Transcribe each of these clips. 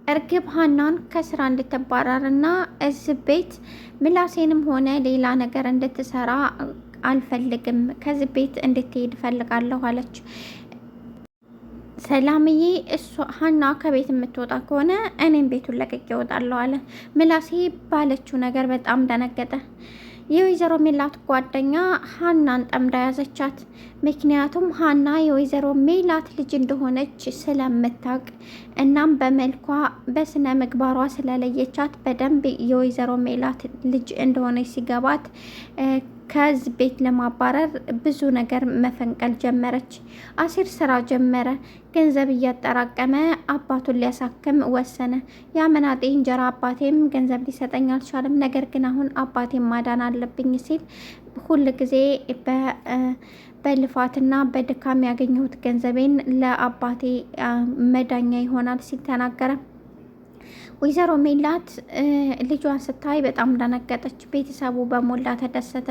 እርግብ ሀናን ከስራ እንድትባረርና እዚህ ቤት ምላሴንም ሆነ ሌላ ነገር እንድትሰራ አልፈልግም፣ ከዚህ ቤት እንድትሄድ እፈልጋለሁ አለች። ሰላምዬ እሷ ሀና ከቤት የምትወጣ ከሆነ እኔም ቤቱን ለቅቄ እወጣለሁ አለ። ምላሴ ባለችው ነገር በጣም ደነገጠ። የወይዘሮ ሜላት ጓደኛ ሀናን ጠምዳ ያዘቻት። ምክንያቱም ሀና የወይዘሮ ሜላት ልጅ እንደሆነች ስለምታውቅ እናም በመልኳ በስነ ምግባሯ ስለለየቻት በደንብ የወይዘሮ ሜላት ልጅ እንደሆነች ሲገባት ከዚህ ቤት ለማባረር ብዙ ነገር መፈንቀል ጀመረች። አሲር ስራ ጀመረ። ገንዘብ እያጠራቀመ አባቱን ሊያሳክም ወሰነ። ያመናጤ እንጀራ አባቴም ገንዘብ ሊሰጠኝ አልቻለም፣ ነገር ግን አሁን አባቴም ማዳን አለብኝ ሲል ሁል ጊዜ በልፋትና በድካም ያገኘሁት ገንዘቤን ለአባቴ መዳኛ ይሆናል ሲል ተናገረ። ወይዘሮ ሜላት ልጇን ስታይ በጣም ደነገጠች። ቤተሰቡ በሞላ ተደሰተ።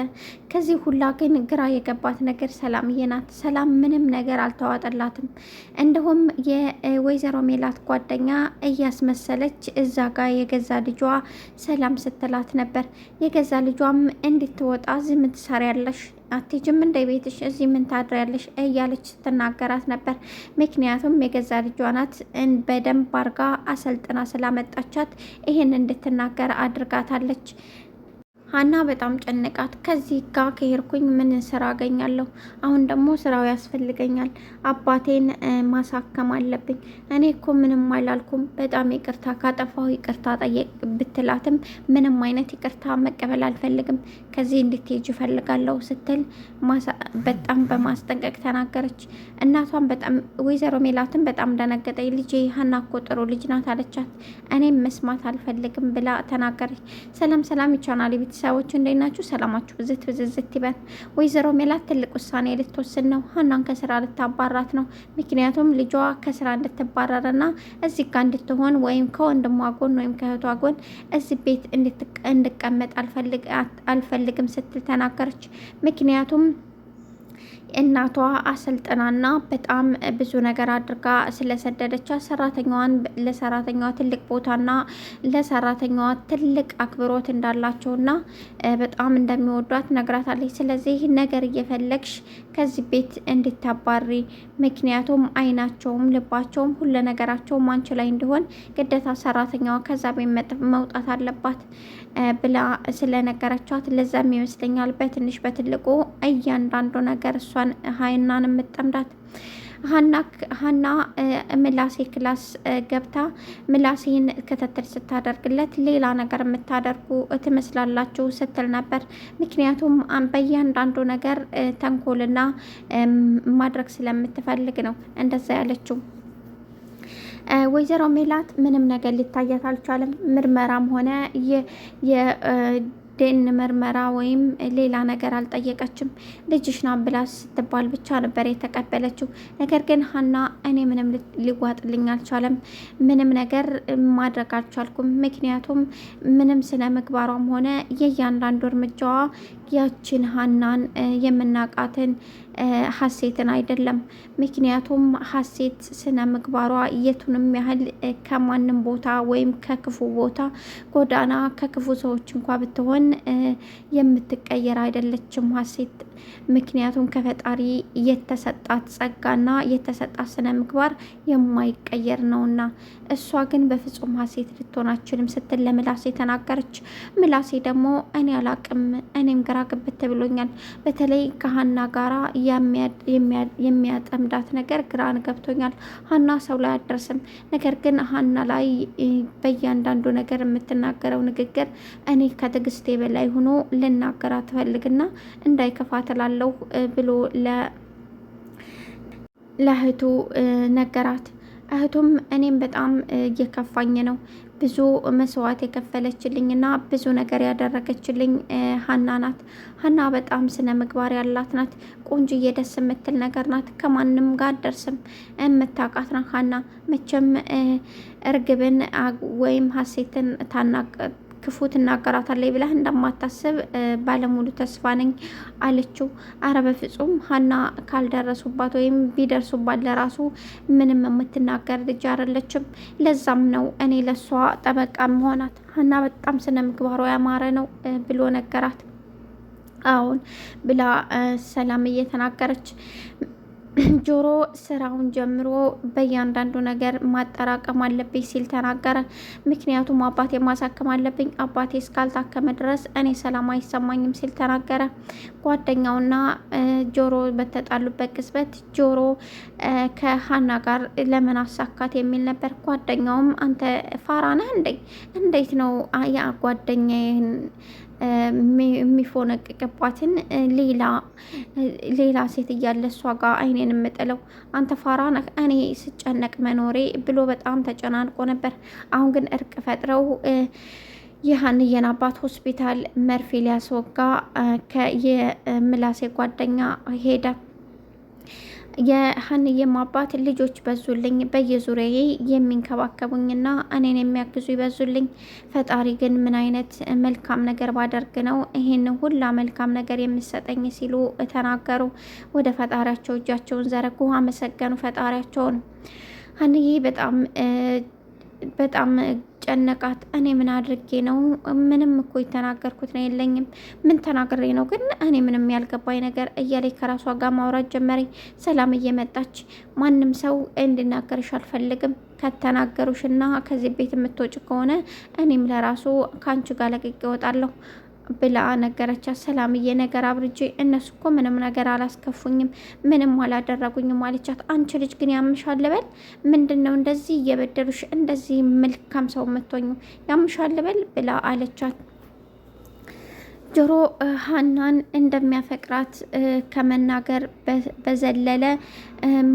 ከዚህ ሁላ ግን ግራ የገባት ነገር ሰላምዬ ናት። ሰላም ምንም ነገር አልተዋጠላትም። እንዲሁም የወይዘሮ ሜላት ጓደኛ እያስመሰለች እዛ ጋር የገዛ ልጇ ሰላም ስትላት ነበር። የገዛ ልጇም እንድትወጣ ዝም ትሰሪያለሽ፣ አትሄጂም እንደ ቤትሽ፣ እዚህ ምን ታድሪያለሽ እያለች ስትናገራት ነበር። ምክንያቱም የገዛ ልጇ ናት። በደንብ አርጋ አሰልጥና ስላመጣቻት ይህን እንድትናገር አድርጋታለች። ሀና በጣም ጨነቃት። ከዚህ ጋር ከሄድኩኝ ምን ስራ አገኛለሁ? አሁን ደግሞ ስራው ያስፈልገኛል። አባቴን ማሳከም አለብኝ። እኔ እኮ ምንም አላልኩም፣ በጣም ይቅርታ፣ ካጠፋሁ ይቅርታ ጠየቅ ብትላትም ምንም አይነት ይቅርታ መቀበል አልፈልግም፣ ከዚህ እንድትሄጂ እፈልጋለሁ ስትል በጣም በማስጠንቀቅ ተናገረች። እናቷን በጣም ወይዘሮ ሜላትን በጣም ደነገጠ። ልጄ ሀና እኮ ጥሩ ልጅ ናት አለቻት። እኔም መስማት አልፈልግም ብላ ተናገረች። ሰላም ይቻናል ቤተሰቦች እንዴት ናችሁ? ሰላማችሁ ብዝት ይበል። ወይዘሮ ሜላት ትልቅ ውሳኔ ልትወስን ነው። ሀናን ከስራ ልታባራት ነው። ምክንያቱም ልጇ ከስራ እንድትባረርና እዚህ ጋር እንድትሆን ወይም ከወንድሟ ጎን ወይም ከእህቷ ጎን እዚህ ቤት እንድቀመጥ አልፈልግም ስትል ተናገረች። ምክንያቱም እናቷ አሰልጥናና በጣም ብዙ ነገር አድርጋ ስለሰደደቻት ሰራተኛዋን ለሰራተኛዋ ትልቅ ቦታና ለሰራተኛዋ ትልቅ አክብሮት እንዳላቸውና በጣም እንደሚወዷት ነግራታለች። ስለዚህ ነገር እየፈለግሽ ከዚህ ቤት እንድታባሪ፣ ምክንያቱም አይናቸውም ልባቸውም ሁሉ ነገራቸውም አንቺ ላይ እንዲሆን ግዴታ ሰራተኛዋ ከዛ ቤት መውጣት አለባት ብላ ስለነገረቻት ለዛም ይመስለኛል በትንሽ በትልቁ እያንዳንዱ ነገር እሷን ሀናን የምጠምዳት። ሀና ምላሴ ክላስ ገብታ ምላሴን ክትትል ስታደርግለት ሌላ ነገር የምታደርጉ ትመስላላችሁ ስትል ነበር። ምክንያቱም በእያንዳንዱ ነገር ተንኮልና ማድረግ ስለምትፈልግ ነው እንደዛ ያለችው። ወይዘሮ ሜላት ምንም ነገር ሊታያት አልቻለም። ምርመራም ሆነ የደን ምርመራ ወይም ሌላ ነገር አልጠየቀችም። ልጅሽ ናት ብላ ስትባል ብቻ ነበር የተቀበለችው። ነገር ግን ሀና እኔ ምንም ሊዋጥልኝ አልቻለም፣ ምንም ነገር ማድረግ አልቻልኩም። ምክንያቱም ምንም ስነ ምግባሯም ሆነ የእያንዳንዱ እርምጃዋ ያችን ሀናን የምናቃትን ሀሴትን አይደለም። ምክንያቱም ሀሴት ስነ ምግባሯ የቱንም ያህል ከማንም ቦታ ወይም ከክፉ ቦታ ጎዳና ከክፉ ሰዎች እንኳ ብትሆን የምትቀየር አይደለችም ሀሴት። ምክንያቱም ከፈጣሪ የተሰጣት ጸጋና የተሰጣት ስነ ምግባር የማይቀየር ነውና፣ እሷ ግን በፍጹም ሀሴት ልትሆን አትችልም ስትል ለምላሴ ተናገረች። ምላሴ ደግሞ እኔ አላቅም፣ እኔም ግራ ግብት ብሎኛል። በተለይ ከሀና ጋራ የሚያጠምዳት ነገር ግራን ገብቶኛል። ሀና ሰው ላይ አደርስም፣ ነገር ግን ሀና ላይ በእያንዳንዱ ነገር የምትናገረው ንግግር እኔ ከትዕግስቴ በላይ ሆኖ ልናገራት ፈልግና እንዳይከፋ ትላለው ብሎ ለእህቱ ነገራት። እህቱም እኔም በጣም እየከፋኝ ነው፣ ብዙ መስዋዕት የከፈለችልኝና ብዙ ነገር ያደረገችልኝ ሀና ናት። ሀና በጣም ስነ ምግባር ያላት ናት። ቆንጆዬ ደስ የምትል ነገር ናት። ከማንም ጋር አትደርስም፣ የምታውቃት ናት ሀና። መቼም እርግብን ወይም ሀሴትን ክፉ ትናገራታለች ብለህ እንደማታስብ ባለሙሉ ተስፋ ነኝ አለችው። አረ በፍጹም ሀና ካልደረሱባት ወይም ቢደርሱባት ለራሱ ምንም የምትናገር ልጅ አይደለችም። ለዛም ነው እኔ ለሷ ጠበቃ መሆናት። ሀና በጣም ስነ ምግባሯ ያማረ ነው ብሎ ነገራት። አሁን ብላ ሰላም እየተናገረች ጆሮ ስራውን ጀምሮ በእያንዳንዱ ነገር ማጠራቀም አለብኝ ሲል ተናገረ። ምክንያቱም አባቴ ማሳከም አለብኝ፣ አባቴ እስካልታከመ ድረስ እኔ ሰላም አይሰማኝም ሲል ተናገረ። ጓደኛውና ጆሮ በተጣሉበት ቅጽበት ጆሮ ከሀና ጋር ለምን አሳካት የሚል ነበር። ጓደኛውም አንተ ፋራ ነህ እንዴ? እንዴት ነው ያ ጓደኛዬን የሚፎነቅቅባትን ሌላ ሴት እያለ እሷ ጋር አይኔን የምጥለው? አንተ ፋራ ነህ እኔ ስጨነቅ መኖሬ ብሎ በጣም ተጨናንቆ ነበር። አሁን ግን እርቅ ፈጥረው የሀንዬን አባት ሆስፒታል መርፌ ሊያስወጋ የምላሴ ጓደኛ ሄደ። የሀንዬም አባት ልጆች በዙልኝ፣ በየዙሪያዬ የሚንከባከቡኝና እኔን የሚያግዙ ይበዙልኝ። ፈጣሪ ግን ምን አይነት መልካም ነገር ባደርግ ነው ይሄን ሁላ መልካም ነገር የምሰጠኝ ሲሉ ተናገሩ። ወደ ፈጣሪያቸው እጃቸውን ዘረጉ፣ አመሰገኑ ፈጣሪያቸውን። ሀንዬ በጣም ጨነቃት። እኔ ምን አድርጌ ነው? ምንም እኮ የተናገርኩት ነው የለኝም። ምን ተናግሬ ነው ግን እኔ ምንም ያልገባኝ ነገር እያለች ከራሷ ጋር ማውራት ጀመረኝ። ሰላም እየመጣች ማንም ሰው እንድናገርሽ አልፈልግም፣ ከተናገሩሽና ከዚህ ቤት የምትወጭ ከሆነ እኔም ለራሱ ከአንቺ ጋር ለቅቄ እወጣለሁ ብላ ነገረቻት። ሰላምዬ ነገር አብርጄ እነሱ እኮ ምንም ነገር አላስከፉኝም፣ ምንም አላደረጉኝም አለቻት። አንቺ ልጅ ግን ያምሻል በል፣ ምንድን ነው እንደዚህ እየበደሉሽ እንደዚህ መልካም ሰው የምትሆኙ? ያምሻል በል ብላ አለቻት። ጆሮ ሀናን እንደሚያፈቅራት ከመናገር በዘለለ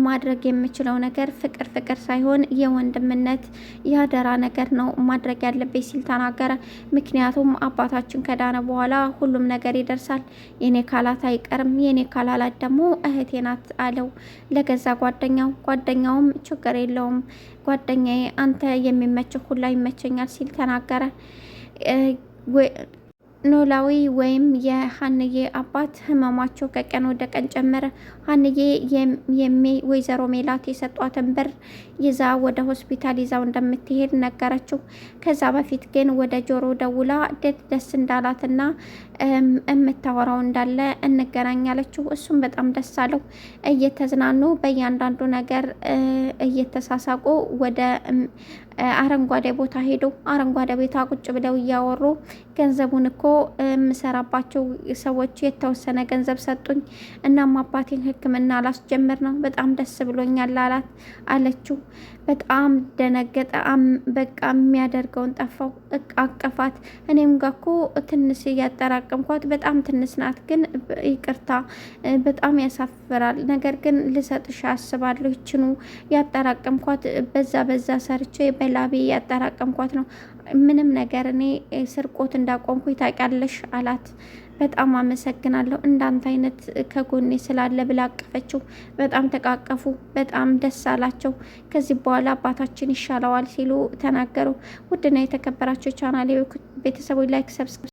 ማድረግ የምችለው ነገር ፍቅር ሳይሆን የወንድምነት ያደራ ነገር ነው ማድረግ ያለብኝ ሲል ተናገረ። ምክንያቱም አባታችን ከዳነ በኋላ ሁሉም ነገር ይደርሳል፣ የኔ ካላት አይቀርም፣ የኔ ካላላት ደግሞ እህቴ ናት አለው ለገዛ ጓደኛውም ችግር የለውም ጓደኛዬ፣ አንተ የሚመችህ ሁላ ይመቸኛል ሲል ተናገረ። ኖላዊ ወይም የሀንዬ አባት ህመማቸው ከቀን ወደ ቀን ጨመረ። ሀንዬ ወይዘሮ ሜላት የሰጧትን ብር ይዛ ወደ ሆስፒታል ይዛው እንደምትሄድ ነገረችው። ከዛ በፊት ግን ወደ ጆሮ ደውላ ደስ እንዳላትና የምታወራው እንዳለ እንገናኛለችው። እሱም በጣም ደስ አለው። እየተዝናኑ በእያንዳንዱ ነገር እየተሳሳቁ ወደ አረንጓዴ ቦታ ሄዶ አረንጓዴ ቦታ ቁጭ ብለው እያወሩ ገንዘቡን እኮ የምሰራባቸው ሰዎች የተወሰነ ገንዘብ ሰጡኝ፣ እናም አባቴን ሕክምና ላስጀምር ነው፣ በጣም ደስ ብሎኛል አለችው። በጣም ደነገጠ። በቃ የሚያደርገውን ጠፋው። አቀፋት። እኔም ጋ እኮ ትንሽ እያጠራቀምኳት በጣም ትንሽ ናት፣ ግን ይቅርታ በጣም ያሳፍራል። ነገር ግን ልሰጥሽ አስባለሁ። ይችኑ ያጠራቀምኳት በዛ ሰርቼ በላቤ ያጠራቀምኳት ነው። ምንም ነገር እኔ ስርቆት እንዳቆምኩ ታውቂያለሽ አላት። በጣም አመሰግናለሁ እንዳንተ አይነት ከጎኔ ስላለ ብላ አቀፈችው። በጣም ተቃቀፉ። በጣም ደስ አላቸው። ከዚህ በኋላ አባታችን ይሻለዋል ሲሉ ተናገሩ። ውድና የተከበራቸው ቻናሌ ቤተሰቦች ላይክ ሰብስክራይብ